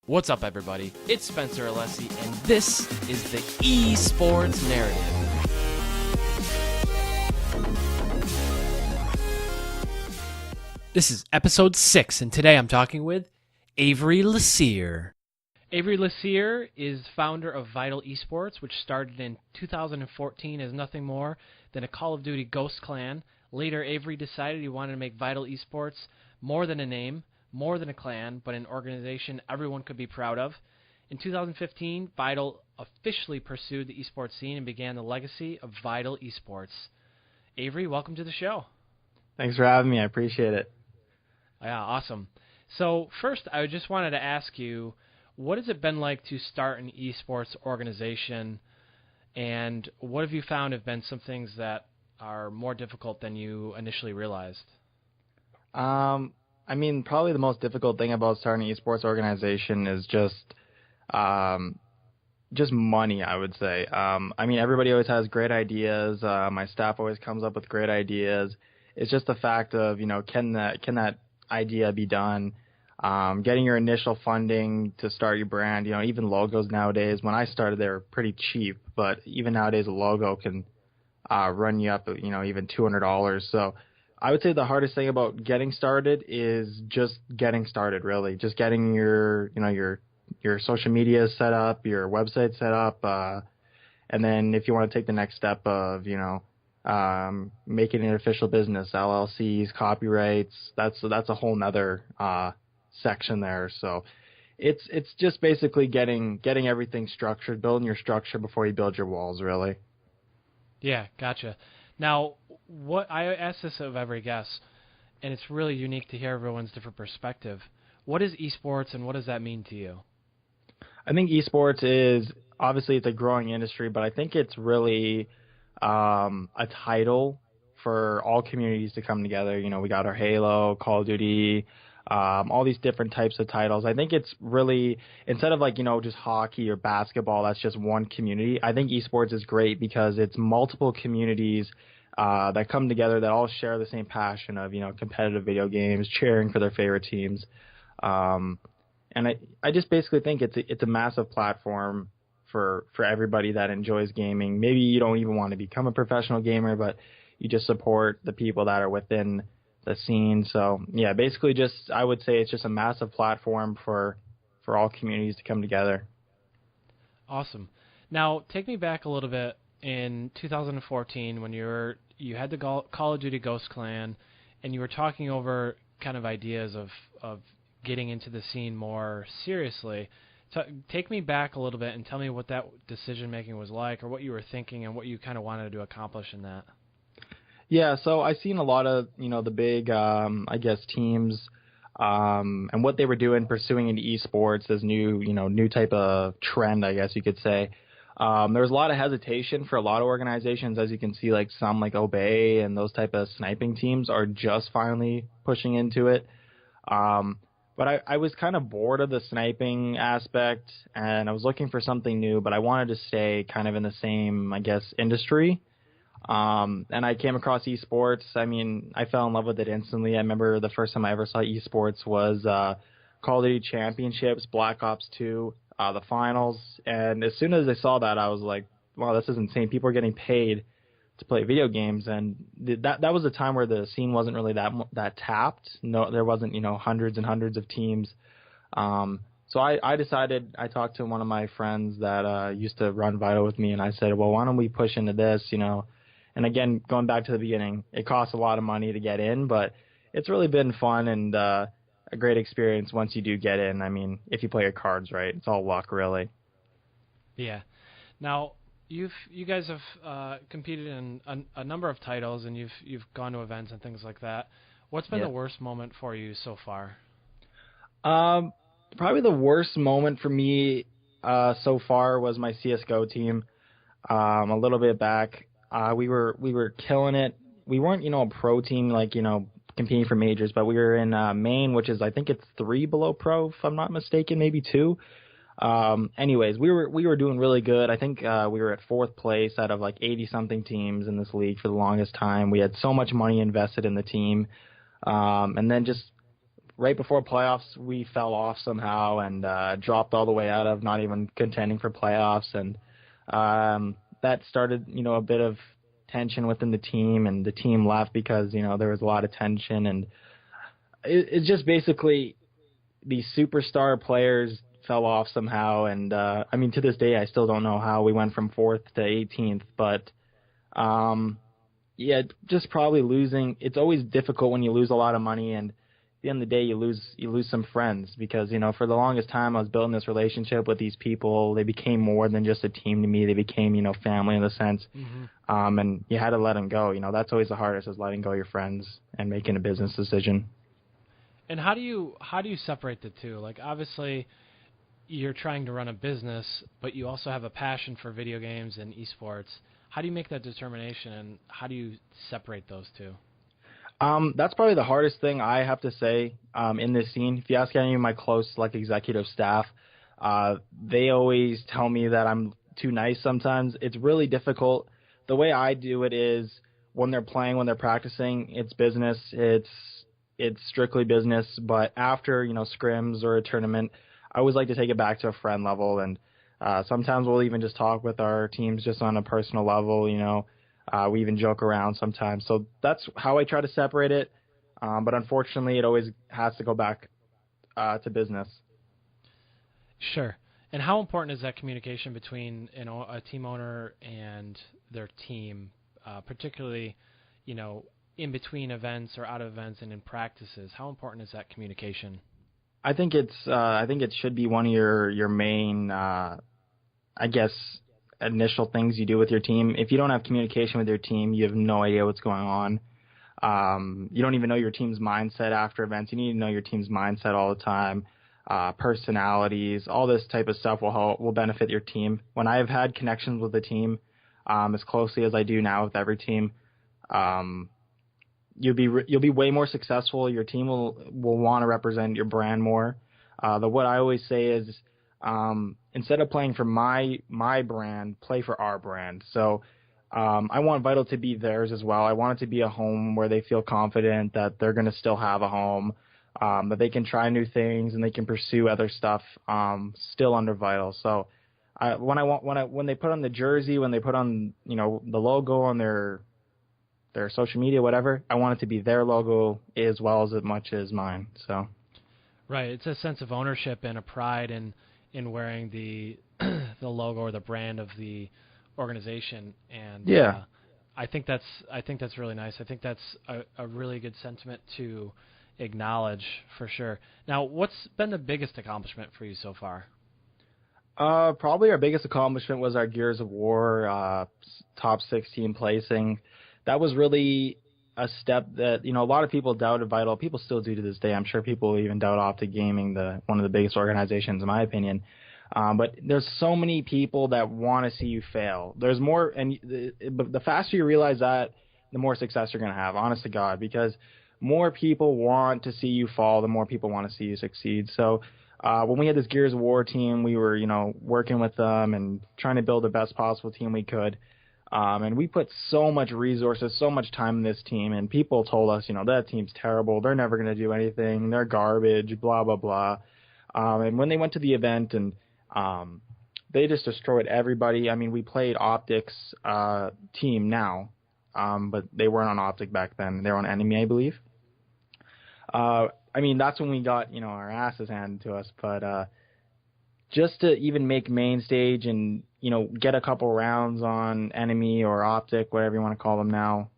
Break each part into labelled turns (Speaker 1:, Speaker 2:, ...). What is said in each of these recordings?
Speaker 1: What's up, everybody? It's Spencer Alessi, and this is the Esports Narrative. This is episode 6, and today I'm talking with Avery Lussier. Avery Lussier is founder of ViiTaL Esports, which started in 2014 as nothing more than a Call of Duty Ghost clan. Later, Avery decided he wanted to make ViiTaL Esports more than a name, more than a clan, but an organization everyone could be proud of. In 2015, ViiTaL officially pursued the esports scene and began the legacy of ViiTaL Esports. Avery, welcome to the show.
Speaker 2: Thanks for having me. I appreciate it.
Speaker 1: Yeah, awesome. So first, I just wanted to ask you, what has it been like to start an esports organization, and what have you found have been some things that are more difficult than you initially realized?
Speaker 2: Probably the most difficult thing about starting an esports organization is just money, I would say. Everybody always has great ideas. My staff always comes up with great ideas. It's just the fact of, can that idea be done? Getting your initial funding to start your brand, even logos nowadays. When I started, they were pretty cheap, but even nowadays a logo can run you up, even $200. So I would say the hardest thing about getting started is just getting started, really. Just getting your social media set up, your website set up, and then if you want to take the next step of, making an official business, LLCs, copyrights, that's a whole nother section there. So it's just basically getting everything structured, building your structure before you build your walls, really.
Speaker 1: Yeah, gotcha. Now, what I ask this of every guest, and it's really unique to hear everyone's different perspective. What is esports, and what does that mean to you?
Speaker 2: I think esports is, obviously it's a growing industry, but I think it's really a title for all communities to come together. We got our Halo, Call of Duty, all these different types of titles. I think it's really, instead of just hockey or basketball, that's just one community. I think esports is great because it's multiple communities that come together that all share the same passion of, competitive video games, cheering for their favorite teams. And I just basically think it's a massive platform for everybody that enjoys gaming. Maybe you don't even want to become a professional gamer, but you just support the people that are within the scene. So yeah, basically I would say it's just a massive platform for all communities to come together.
Speaker 1: Awesome. Now, take me back a little bit in 2014 when you had the Call of Duty Ghost Clan, and you were talking over kind of ideas of getting into the scene more seriously. So take me back a little bit and tell me what that decision-making was like, or what you were thinking and what you kind of wanted to accomplish in that.
Speaker 2: Yeah, so I've seen a lot of, the big, teams and what they were doing, pursuing into esports, this new type of trend, I guess you could say. There was a lot of hesitation for a lot of organizations, as you can see, like some like Obey and those type of sniping teams are just finally pushing into it. But I was kind of bored of the sniping aspect, and I was looking for something new, but I wanted to stay kind of in the same, industry. And I came across esports. I fell in love with it instantly. I remember the first time I ever saw esports was Call of Duty Championships, Black Ops 2, the finals. And as soon as I saw that, I was like, wow, this is insane. People are getting paid to play video games. And that was a time where the scene wasn't really that tapped. No, there wasn't, hundreds and hundreds of teams. So I decided, I talked to one of my friends that used to run ViiTaL with me, and I said, well, why don't we push into this, And again, going back to the beginning, it costs a lot of money to get in, but it's really been fun and a great experience once you do get in. If you play your cards right, it's all luck, really.
Speaker 1: Yeah. Now, you guys have competed in a number of titles, and you've gone to events and things like that. What's been the worst moment for you so far?
Speaker 2: Probably the worst moment for me so far was my CSGO team. A little bit back, we were killing it. We weren't, a pro team like, competing for majors, but we were in Maine, which is, I think it's 3 below pro, if I'm not mistaken, maybe 2. Anyways, we were doing really good. I think we were at 4th place out of like 80 something teams in this league for the longest time. We had so much money invested in the team, and then just right before playoffs, we fell off somehow and dropped all the way out of not even contending for playoffs. And that started, a bit of tension within the team, and the team left because, there was a lot of tension. And it's just basically these superstar players fell off somehow. And, to this day, I still don't know how we went from 4th to 18th. But, yeah, just probably losing. It's always difficult when you lose a lot of money, and at the end of the day, you lose some friends because, for the longest time, I was building this relationship with these people. They became more than just a team to me. They became, family in a sense.
Speaker 1: Mm-hmm.
Speaker 2: And you had to let them go. That's always the hardest, is letting go of your friends and making a business decision.
Speaker 1: And how do you separate the two? Like, obviously, you're trying to run a business, but you also have a passion for video games and esports. How do you make that determination, and how do you separate those two?
Speaker 2: That's probably the hardest thing I have to say in this scene. If you ask any of my close executive staff, they always tell me that I'm too nice sometimes. It's really difficult. The way I do it is when they're playing, when they're practicing, it's business. It's strictly business. But after, scrims or a tournament, I always like to take it back to a friend level. And sometimes we'll even just talk with our teams just on a personal level, we even joke around sometimes. So that's how I try to separate it. But unfortunately, it always has to go back to business.
Speaker 1: Sure. And how important is that communication between a team owner and their team, particularly, in between events or out of events and in practices? How important is that communication?
Speaker 2: I think it should be one of your main, initial things you do with your team. If you don't have communication with your team, you have no idea what's going on. You don't even know your team's mindset after events. You need to know your team's mindset all the time. Personalities, all this type of stuff will benefit your team. When I've had connections with the team, as closely as I do now with every team, you'll be way more successful. Your team will want to represent your brand more. What I always say is, instead of playing for my brand, play for our brand. So I want ViiTaL to be theirs as well. I want it to be a home where they feel confident that they're going to still have a home, that they can try new things and they can pursue other stuff still under ViiTaL. So when they put on the jersey, when they put on the logo on their social media, whatever, I want it to be their logo as well as much as mine. So
Speaker 1: right, it's a sense of ownership and a pride in wearing the the logo or the brand of the organization, and
Speaker 2: yeah.
Speaker 1: I think that's really nice. I think that's a really good sentiment to acknowledge for sure. Now, what's been the biggest accomplishment for you so far?
Speaker 2: Probably our biggest accomplishment was our Gears of War top 16 placing. That was really a step that, a lot of people doubted ViiTaL. People still do to this day. I'm sure people even doubt Optic Gaming, one of the biggest organizations in my opinion. But there's so many people that want to see you fail. There's more, and the faster you realize that, the more success you're going to have, honest to God, because more people want to see you fall, the more people want to see you succeed. So when we had this Gears of War team, we were, working with them and trying to build the best possible team we could. And we put so much resources, so much time in this team, and people told us, that team's terrible. They're never going to do anything. They're garbage, blah, blah, blah. And when they went to the event and they just destroyed everybody. I mean, we played Optic's team now, but they weren't on Optic back then. They were on Enemy, I believe. That's when we got, our asses handed to us. But just to even make main stage and, get a couple rounds on Enemy or Optic, whatever you want to call them now,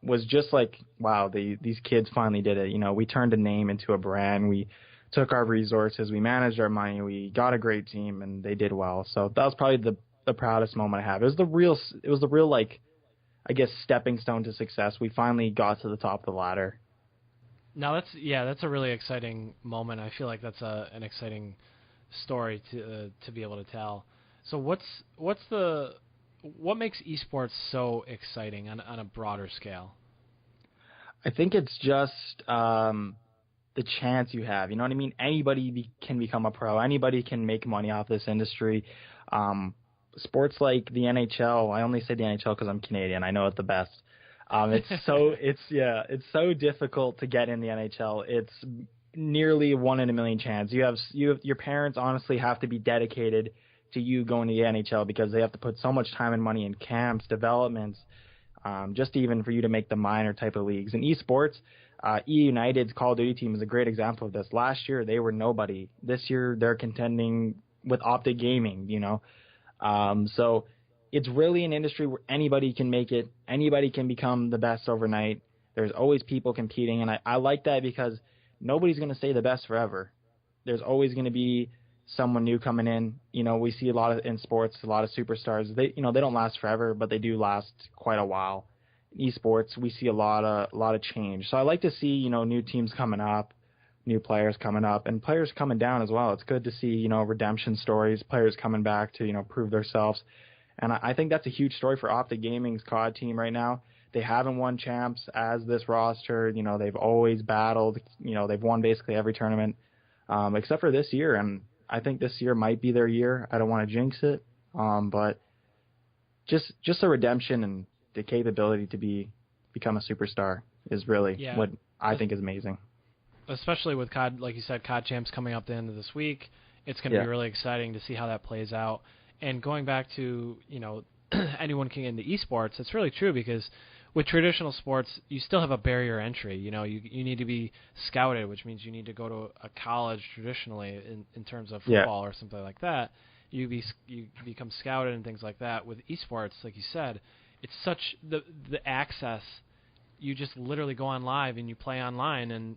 Speaker 2: was just like, wow, these kids finally did it. We turned a name into a brand. We took our resources, we managed our money, we got a great team, and they did well. So that was probably the proudest moment I have. It was the real like, I guess, stepping stone to success. We finally got to the top of the ladder.
Speaker 1: Now that's a really exciting moment. I feel like that's an exciting story to be able to tell. So what makes esports so exciting on a broader scale?
Speaker 2: I think it's just the chance you have. You know what I mean? Anybody can become a pro. Anybody can make money off this industry. Sports like the NHL. I only say the NHL because I'm Canadian. I know it the best. It's so difficult to get in the NHL. nearly 1 in a million chance. Your parents honestly have to be dedicated to you going to the NHL because they have to put so much time and money in camps, developments, just even for you to make the minor type of leagues. In esports, E United's Call of Duty team is a great example of this. Last year, they were nobody. This year, they're contending with Optic Gaming, So it's really an industry where anybody can make it. Anybody can become the best overnight. There's always people competing, and I like that because nobody's going to stay the best forever. There's always going to be someone new coming in. We see a lot in sports, a lot of superstars. They don't last forever, but they do last quite a while. In esports, we see a lot of change. So I like to see, new teams coming up, new players coming up, and players coming down as well. It's good to see, redemption stories, players coming back to, prove themselves. And I think that's a huge story for Optic Gaming's COD team right now. They haven't won champs as this roster. They've always battled. They've won basically every tournament except for this year. And I think this year might be their year. I don't want to jinx it, but just the redemption and the capability to become a superstar is really what I think is amazing.
Speaker 1: Especially with COD, like you said, COD champs coming up the end of this week. It's going to be really exciting to see how that plays out. And going back to, anyone can get into esports, it's really true because with traditional sports, you still have a barrier entry. You need to be scouted, which means you need to go to a college traditionally in terms of football or something like that. You become scouted and things like that. With esports, like you said, it's such the access. You just literally go on live and you play online and,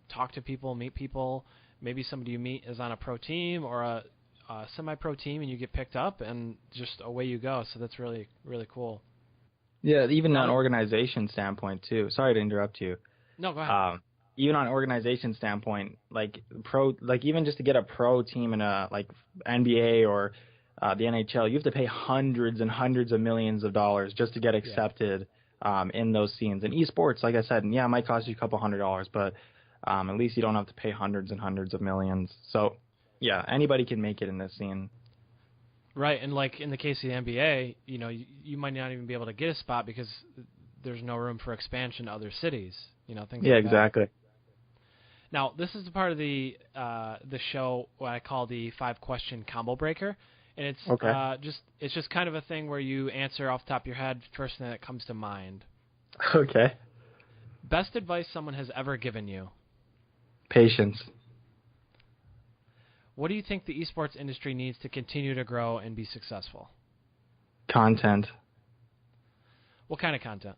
Speaker 1: talk to people, meet people. Maybe somebody you meet is on a pro team or a semi-pro team and you get picked up and just away you go. So that's really, really cool.
Speaker 2: Yeah, even on an organization standpoint too. Sorry to interrupt you.
Speaker 1: No, go ahead.
Speaker 2: Even on an organization standpoint, even just to get a pro team in a NBA or the NHL, you have to pay hundreds and hundreds of millions of dollars just to get accepted in those scenes. In esports, like I said, it might cost you a couple $100, but at least you don't have to pay hundreds and hundreds of millions. So, anybody can make it in this scene.
Speaker 1: Right, and like in the case of the NBA, you might not even be able to get a spot because there's no room for expansion to other cities. Things like that.
Speaker 2: Yeah, exactly.
Speaker 1: Now, this is the part of the show what I call the 5-question combo breaker, and it's just kind of a thing where you answer off the top of your head first thing that comes to mind.
Speaker 2: Okay.
Speaker 1: Best advice someone has ever given you?
Speaker 2: Patience.
Speaker 1: What do you think the esports industry needs to continue to grow and be successful?
Speaker 2: Content.
Speaker 1: What kind of content?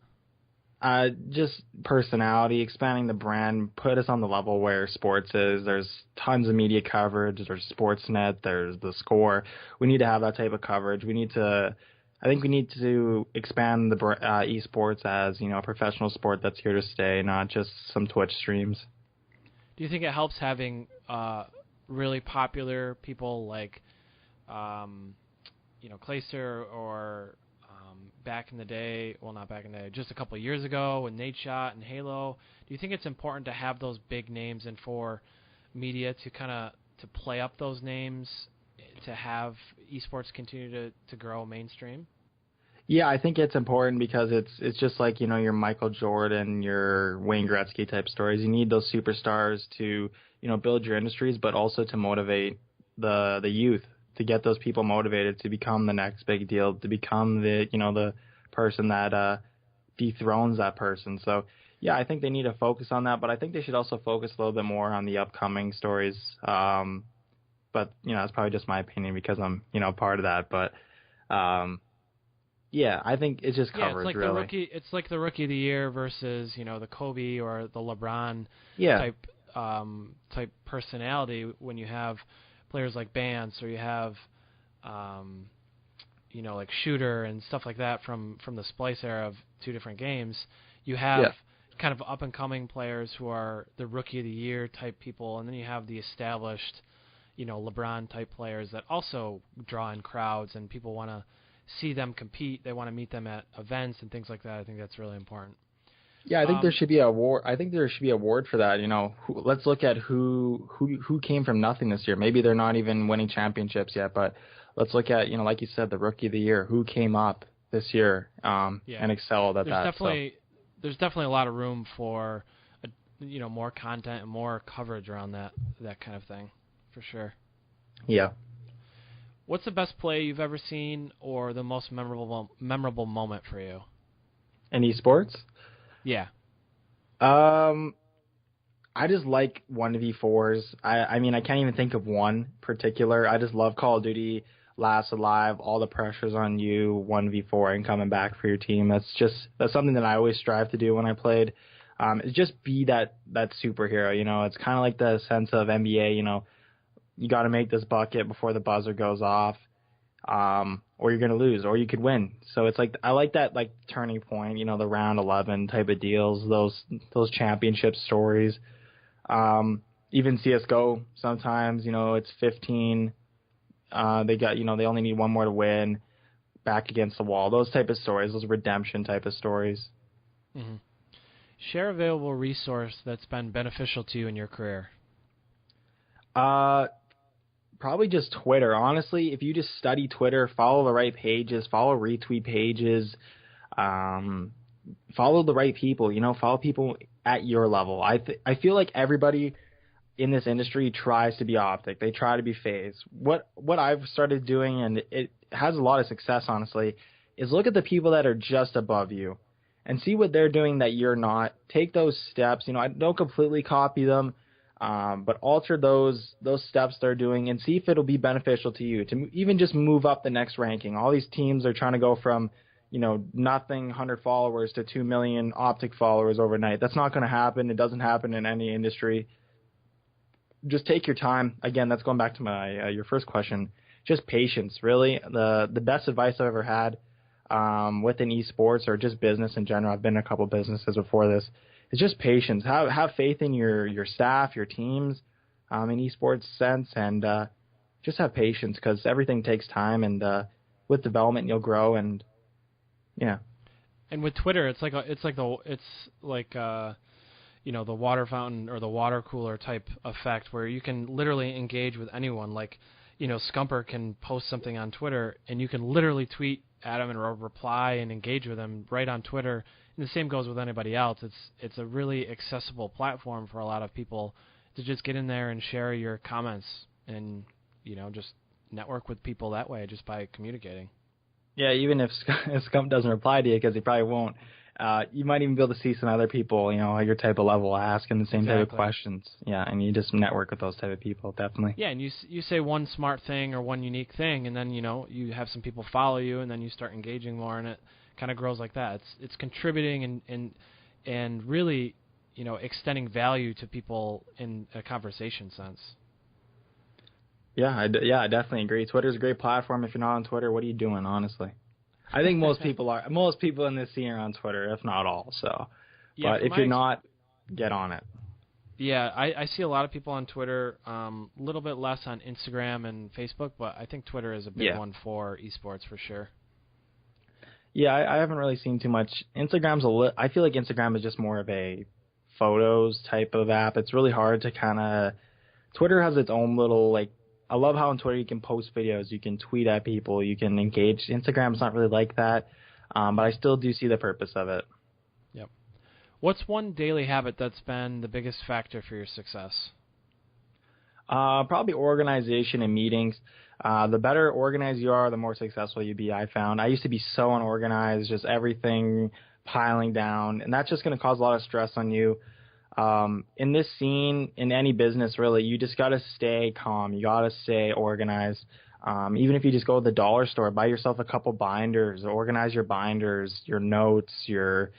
Speaker 2: Just personality, expanding the brand, put us on the level where sports is. There's tons of media coverage. There's Sportsnet. There's The Score. We need to have that type of coverage. I think we need to expand the esports as, a professional sport that's here to stay, not just some Twitch streams.
Speaker 1: Do you think it helps having really popular people like, Clayster or back in the day, well, not back in the day, just a couple of years ago with Nate Shot and Halo? Do you think it's important to have those big names and for media to kind of to play up those names to have esports continue to grow mainstream?
Speaker 2: Yeah, I think it's important because it's just like, your Michael Jordan, your Wayne Gretzky type stories. You need those superstars to, build your industries, but also to motivate the youth, to get those people motivated to become the next big deal, to become the person that dethrones that person. So, yeah, I think they need to focus on that, but I think they should also focus a little bit more on the upcoming stories. But, that's probably just my opinion because I'm, part of that. But, yeah, I think it's just coverage,
Speaker 1: it's like
Speaker 2: really.
Speaker 1: It's like the rookie of the year versus, the Kobe or the LeBron type personality when you have players like Bance or you have, like Shooter and stuff like that from the Splice era of two different games. You have kind of up-and-coming players who are the rookie of the year type people, and then you have the established, LeBron-type players that also draw in crowds and people want to see them compete. They want to meet them at events and things like that. I think that's really important.
Speaker 2: Yeah, I think there should be a award. I think there should be a award for that. Let's look at who came from nothing this year. Maybe they're not even winning championships yet, but let's look at like you said, the rookie of the year. Who came up this year and excelled at that?
Speaker 1: There's definitely a lot of room for more content and more coverage around that kind of thing, for sure.
Speaker 2: Yeah.
Speaker 1: What's the best play you've ever seen, or the most memorable moment for you?
Speaker 2: In esports?
Speaker 1: Yeah.
Speaker 2: I just like 1v4s. I mean, I can't even think of one particular. I just love Call of Duty, Last Alive, all the pressures on you, 1v4 and coming back for your team. That's something that I always strive to do when I played. Is just be that superhero, It's kind of like the sense of NBA, you got to make this bucket before the buzzer goes off, or you're going to lose, or you could win. So it's like, I like that, like, turning point, the round 11 type of deals, those championship stories. Even CSGO sometimes, it's 15. They only need one more to win, back against the wall. Those type of stories, those redemption type of stories.
Speaker 1: Mm-hmm. Share available resource that's been beneficial to you in your career.
Speaker 2: Probably just Twitter. Honestly, if you just study Twitter, follow the right pages, follow retweet pages, follow the right people, follow people at your level. I feel like everybody in this industry tries to be Optic. They try to be FaZe. What I've started doing, and it has a lot of success, honestly, is look at the people that are just above you and see what they're doing that you're not. Take those steps. I don't completely copy them, but alter those steps they're doing and see if it'll be beneficial to you to even just move up the next ranking. All these teams are trying to go from nothing 100 followers to 2 million Optic followers overnight. That's not going to happen. It doesn't happen in any industry. Just take your time. Again, that's going back to my your first question. Just patience, really. The best advice I've ever had within esports or just business in general, I've been in a couple businesses before this, is just patience. Have faith in your staff, your teams, in esports sense, and just have patience, because everything takes time, and with development you'll grow, and yeah.
Speaker 1: And with Twitter, it's like the water fountain or the water cooler type effect, where you can literally engage with anyone. Like, Scumper can post something on Twitter, and you can literally tweet at him and reply and engage with him right on Twitter. And the same goes with anybody else. It's a really accessible platform for a lot of people to just get in there and share your comments and, just network with people that way just by communicating.
Speaker 2: Yeah, even if Scump doesn't reply to you, because he probably won't, you might even be able to see some other people, your type of level asking the same type of questions. Yeah, and you just network with those type of people, definitely.
Speaker 1: Yeah, and you say one smart thing or one unique thing, and then, you have some people follow you, and then you start engaging more, and it kind of grows like that. It's contributing and really, extending value to people in a conversation sense.
Speaker 2: Yeah, I definitely agree. Twitter's a great platform. If you're not on Twitter, what are you doing, honestly? I think most people in this scene are on Twitter, if not all. So, yeah, but if you're not, get on it.
Speaker 1: Yeah, I see a lot of people on Twitter, a little bit less on Instagram and Facebook, but I think Twitter is a big one for esports for sure.
Speaker 2: Yeah, I haven't really seen too much. Instagram's I feel like Instagram is just more of a photos type of app. It's really hard to kind of. Twitter has its own little, like, I love how on Twitter you can post videos, you can tweet at people, you can engage. Instagram's not really like that, but I still do see the purpose of it.
Speaker 1: Yep. What's one daily habit that's been the biggest factor for your success?
Speaker 2: Probably organization and meetings. The better organized you are, the more successful you be, I found. I used to be so unorganized, just everything piling down, and that's just going to cause a lot of stress on you. In this scene, in any business, really, you just got to stay calm. You got to stay organized. Even if you just go to the dollar store, buy yourself a couple binders, organize your binders, your notes, your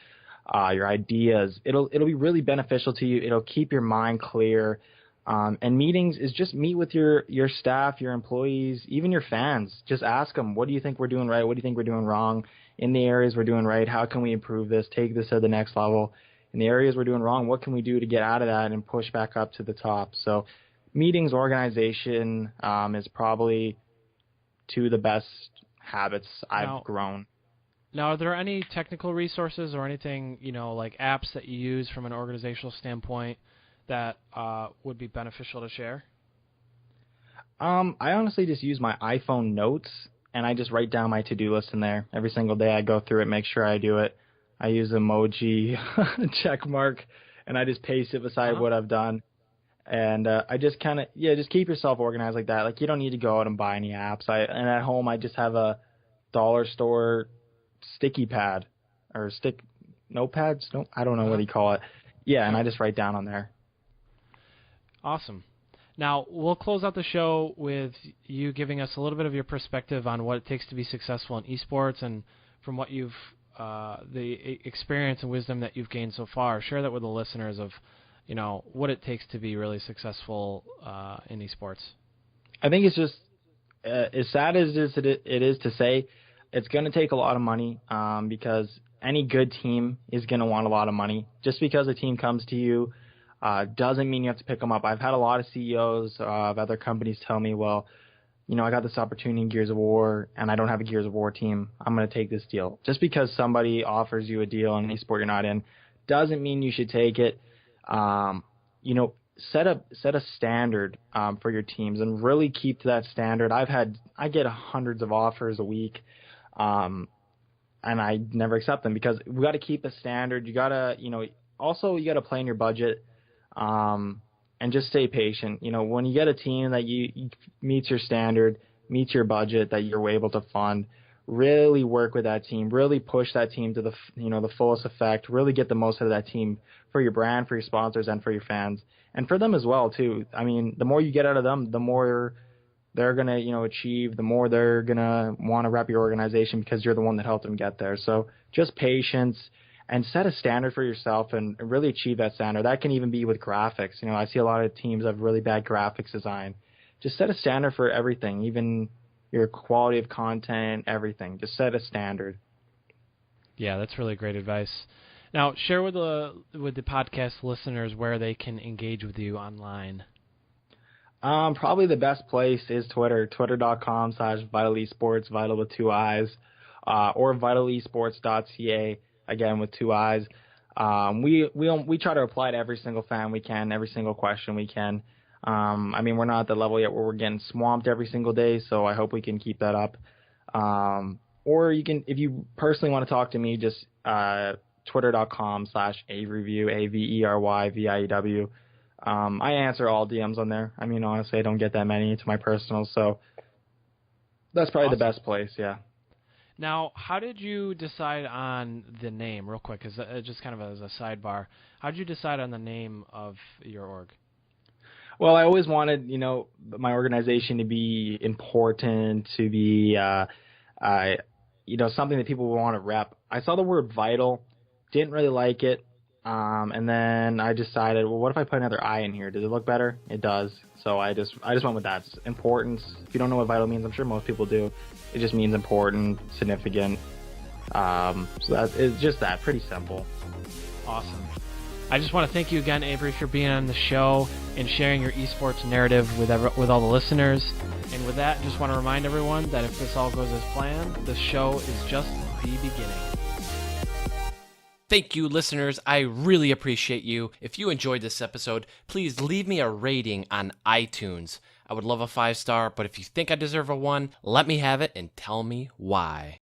Speaker 2: ideas. It'll be really beneficial to you. It'll keep your mind clear. And meetings is just meet with your staff, your employees, even your fans. Just ask them, what do you think we're doing right? What do you think we're doing wrong? In the areas we're doing right, how can we improve this, take this to the next level? In the areas we're doing wrong, what can we do to get out of that and push back up to the top? So meetings, organization is probably two of the best habits I've grown.
Speaker 1: Now, are there any technical resources or anything, like apps that you use from an organizational standpoint that would be beneficial to share?
Speaker 2: I honestly just use my iPhone notes, and I just write down my to-do list in there. Every single day I go through it, make sure I do it. I use emoji, check mark, and I just paste it beside what I've done. And I just kind of, just keep yourself organized like that. Like, you don't need to go out and buy any apps. And at home, I just have a dollar store sticky pad or notepads. No, I don't know what you call it. Yeah, and I just write down on there.
Speaker 1: Awesome. Now, we'll close out the show with you giving us a little bit of your perspective on what it takes to be successful in esports, and from what you've, the experience and wisdom that you've gained so far. Share that with the listeners of, what it takes to be really successful in esports.
Speaker 2: I think it's just, as sad as it is to say, it's going to take a lot of money because any good team is going to want a lot of money. Just because a team comes to you doesn't mean you have to pick them up. I've had a lot of CEOs of other companies tell me, well, I got this opportunity in Gears of War, and I don't have a Gears of War team. I'm going to take this deal. Just because somebody offers you a deal in an esport you're not in doesn't mean you should take it. Set a standard for your teams and really keep to that standard. I get hundreds of offers a week, and I never accept them because we got to keep a standard. You gotta, also you gotta play in your budget, and just stay patient. When you get a team that you meets your standard, meets your budget that you're able to fund, really work with that team, really push that team to the fullest effect, really get the most out of that team for your brand, for your sponsors, and for your fans, and for them as well too. I mean, the more you get out of them, the more they're gonna achieve, the more they're gonna want to rep your organization because you're the one that helped them get there. So just patience and set a standard for yourself and really achieve that standard. That can even be with graphics. I see a lot of teams have really bad graphics design. Just set a standard for everything, even your quality of content, everything. Just set a standard.
Speaker 1: Yeah, that's really great advice. Now, share with the podcast listeners where they can engage with you online.
Speaker 2: Probably the best place is Twitter, twitter.com/ViiTaL Esports, Vital with 2 I's, or vitalesports.ca, again with 2 I's. We try to reply to every single fan we can, every single question we can. We're not at the level yet where we're getting swamped every single day, so I hope we can keep that up. Or you can, if you personally want to talk to me, just twitter.com/AveryView, AveryView. I answer all DMs on there. Honestly, I don't get that many to my personal, so that's probably the best place, yeah.
Speaker 1: Now, how did you decide on the name, real quick, just kind of as a sidebar, how did you decide on the name of your org?
Speaker 2: Well, I always wanted, my organization to be important, to be, something that people would want to rep. I saw the word vital, didn't really like it, and then I decided, well, what if I put another I in here? Does it look better? It does. So I just went with that. It's importance. If you don't know what vital means, I'm sure most people do. It just means important, significant. So it's just that, pretty simple.
Speaker 1: Awesome. I just want to thank you again, Avery, for being on the show and sharing your esports narrative with all the listeners. And with that, just want to remind everyone that if this all goes as planned, the show is just the beginning. Thank you, listeners. I really appreciate you. If you enjoyed this episode, please leave me a rating on iTunes. I would love a 5-star, but if you think I deserve a 1, let me have it and tell me why.